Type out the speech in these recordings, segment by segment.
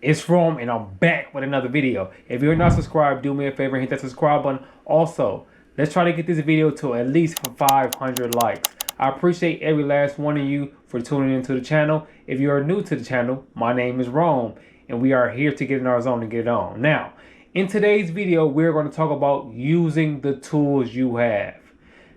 It's Rome, and I'm back with another video. If you're not subscribed, do me a favor and hit that subscribe button. Also, let's try to get this video to at least 500 likes. I appreciate every last one of you for tuning into the channel. If you are new to the channel, my name is Rome, and we are here to get in our zone and get it on. Now, in today's video, we're going to talk about using the tools you have.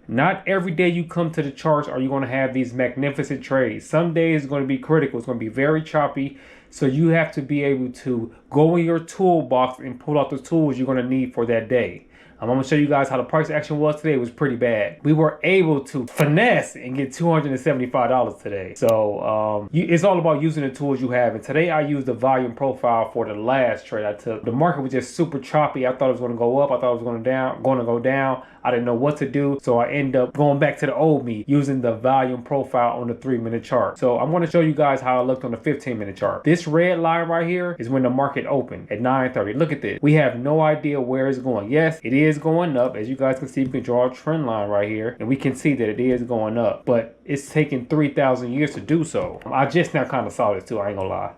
Not every day you come to the charts are you going to have these magnificent trades. Some days it's going to be critical. It's going to be very choppy. So you have to be able to go in your toolbox and pull out the tools you're going to need for that day. I'm going to show you guys how the price action was today. It was pretty bad. We were able to finesse and get $275 today. So it's all about using the tools you have. And today I used the volume profile for the last trade I took. The market was just super choppy. I thought it was going to go up. I thought it was going to go down. I didn't know what to do. So I ended up going back to the old me using the volume profile on the 3-minute chart. So I'm going to show you guys how it looked on the 15-minute chart. This red line right here is when the market opened at 9:30. Look at this. We have no idea where it's going. Yes, it is going up. As you guys can see, we can draw a trend line right here and we can see that it is going up, but it's taken 3,000 years to do so. I just now kind of saw this too, I ain't gonna lie.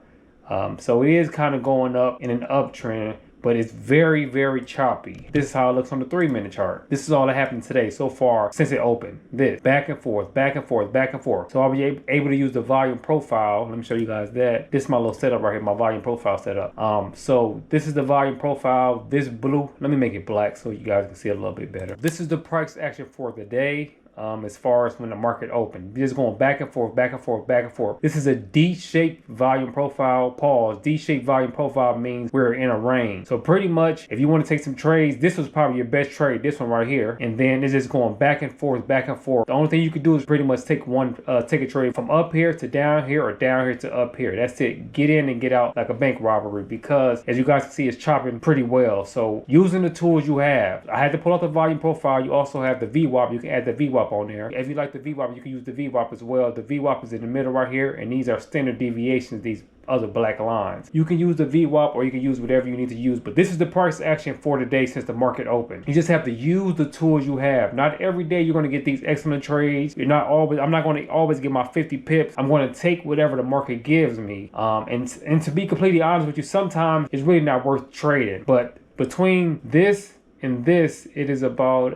So it is kind of going up in an uptrend, but it's very, very choppy. This is how it looks on the 3-minute chart. This is all that happened today so far since it opened. This back and forth, back and forth, back and forth. So I'll be able to use the volume profile. Let me show you guys that. This is my little setup right here, my volume profile setup. So this is the volume profile. This blue, let me make it black so you guys can see it a little bit better. This is the price action for the day. As far as when the market opened, just going back and forth, back and forth, back and forth. This is a D-shaped volume profile. Pause. D-shaped volume profile means we're in a range. So pretty much, if you want to take some trades, this was probably your best trade. This one right here, and then it's just going back and forth, back and forth. The only thing you can do is pretty much take a trade from up here to down here, or down here to up here. That's it. Get in and get out like a bank robbery, because as you guys can see, it's chopping pretty well. So using the tools you have, I had to pull out the volume profile. You also have the VWAP. You can add the VWAP on there. If you like the VWAP, you can use the VWAP as well. The VWAP is in the middle right here, and these are standard deviations, these other black lines. You can use the VWAP or you can use whatever you need to use, but this is the price action for the day since the market opened. You just have to use the tools you have. Not every day you're going to get these excellent trades. I'm not going to always get my 50 pips. I'm going to take whatever the market gives me. And to be completely honest with you, sometimes it's really not worth trading. But between this and this, it is about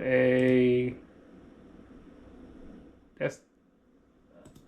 that's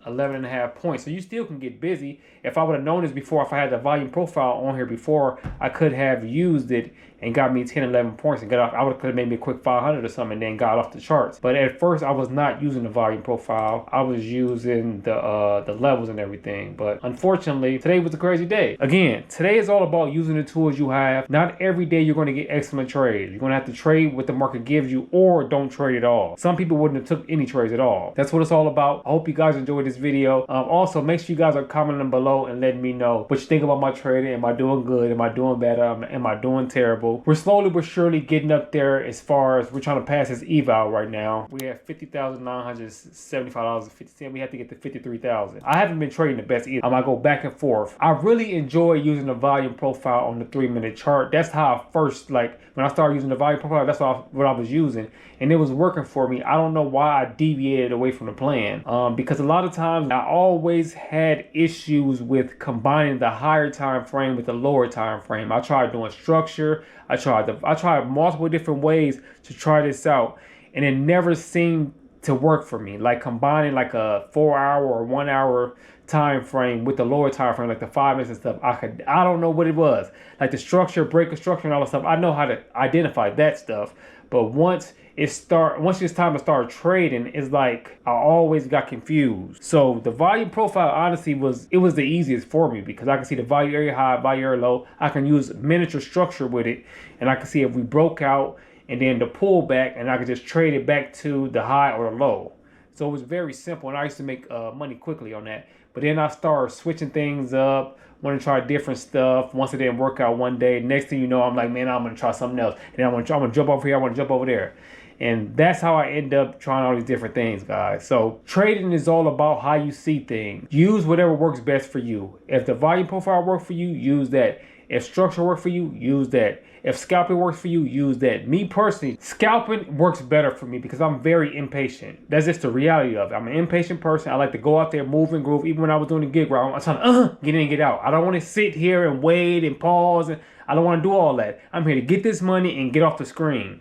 11.5 points. So you still can get busy. If I would have known this before, if I had the volume profile on here before, I could have used it and got me 10, 11 points and got off. I would have made me a quick 500 or something and then got off the charts. But at first I was not using the volume profile. I was using the levels and everything. But unfortunately, today was a crazy day. Again, today is all about using the tools you have. Not every day you're going to get excellent trades. You're going to have to trade what the market gives you or don't trade at all. Some people wouldn't have took any trades at all. That's what it's all about. I hope you guys enjoyed this video. Also, make sure you guys are commenting below and letting me know what you think about my trading. Am I doing good? Am I doing better? Am I doing terrible? We're slowly but surely getting up there as far as we're trying to pass this eval right now. We have $50,975.50. We have to get to 53,000. I haven't been trading the best either. I might go back and forth. I really enjoy using the volume profile on the 3-minute chart. That's how I first, when I started using the volume profile, that's what I was using. And it was working for me. I don't know why I deviated away from the plan. Because a lot of times I always had issues with combining the higher time frame with the lower time frame. I tried doing structure. I tried multiple different ways to try this out, and it never seemed to work for me. Like combining like a 4-hour or 1-hour time frame with the lower time frame, like the 5 minutes and stuff. I don't know what it was. Like the structure, break of structure and all that stuff. I know how to identify that stuff. But once it's time to start trading, it's like I always got confused. So the volume profile honestly was the easiest for me, because I can see the value area high, value area low. I can use miniature structure with it, and I can see if we broke out and then the pullback, and I could just trade it back to the high or the low. So it was very simple, and I used to make money quickly on that. But then I started switching things up, want to try different stuff. Once it didn't work out one day, next thing you know, I'm like, man, I'm going to try something else. And I'm going to jump over here, I want to jump over there. And that's how I end up trying all these different things, guys. So trading is all about how you see things. Use whatever works best for you. If the volume profile works for you, use that. If structure works for you, use that. If scalping works for you, use that. Me personally, scalping works better for me because I'm very impatient. That's just the reality of it. I'm an impatient person. I like to go out there, move and groove. Even when I was doing the gig route, I'm trying to get in and get out. I don't want to sit here and wait and pause. And I don't want to do all that. I'm here to get this money and get off the screen.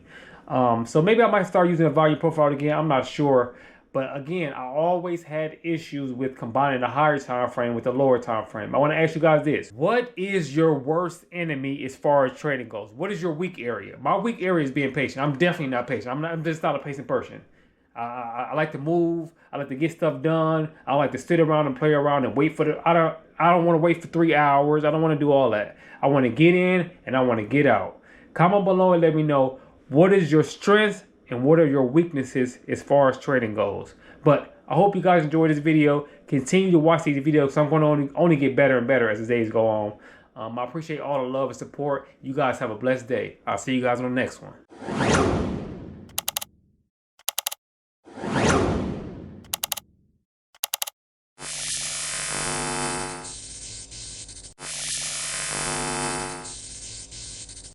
So maybe I might start using a volume profile again. I'm not sure. But again, I always had issues with combining the higher time frame with the lower time frame. I want to ask you guys this. What is your worst enemy as far as trading goes? What is your weak area? My weak area is being patient. I'm definitely not patient. I'm just not a patient person. I like to move. I like to get stuff done. I like to sit around and play around and wait for the... I don't want to wait for 3 hours. I don't want to do all that. I want to get in and I want to get out. Comment below and let me know what is your strength and what are your weaknesses as far as trading goes. But I hope you guys enjoyed this video. Continue to watch these videos because I'm going to only get better and better as the days go on. I appreciate all the love and support. You guys have a blessed day. I'll see you guys on the next one.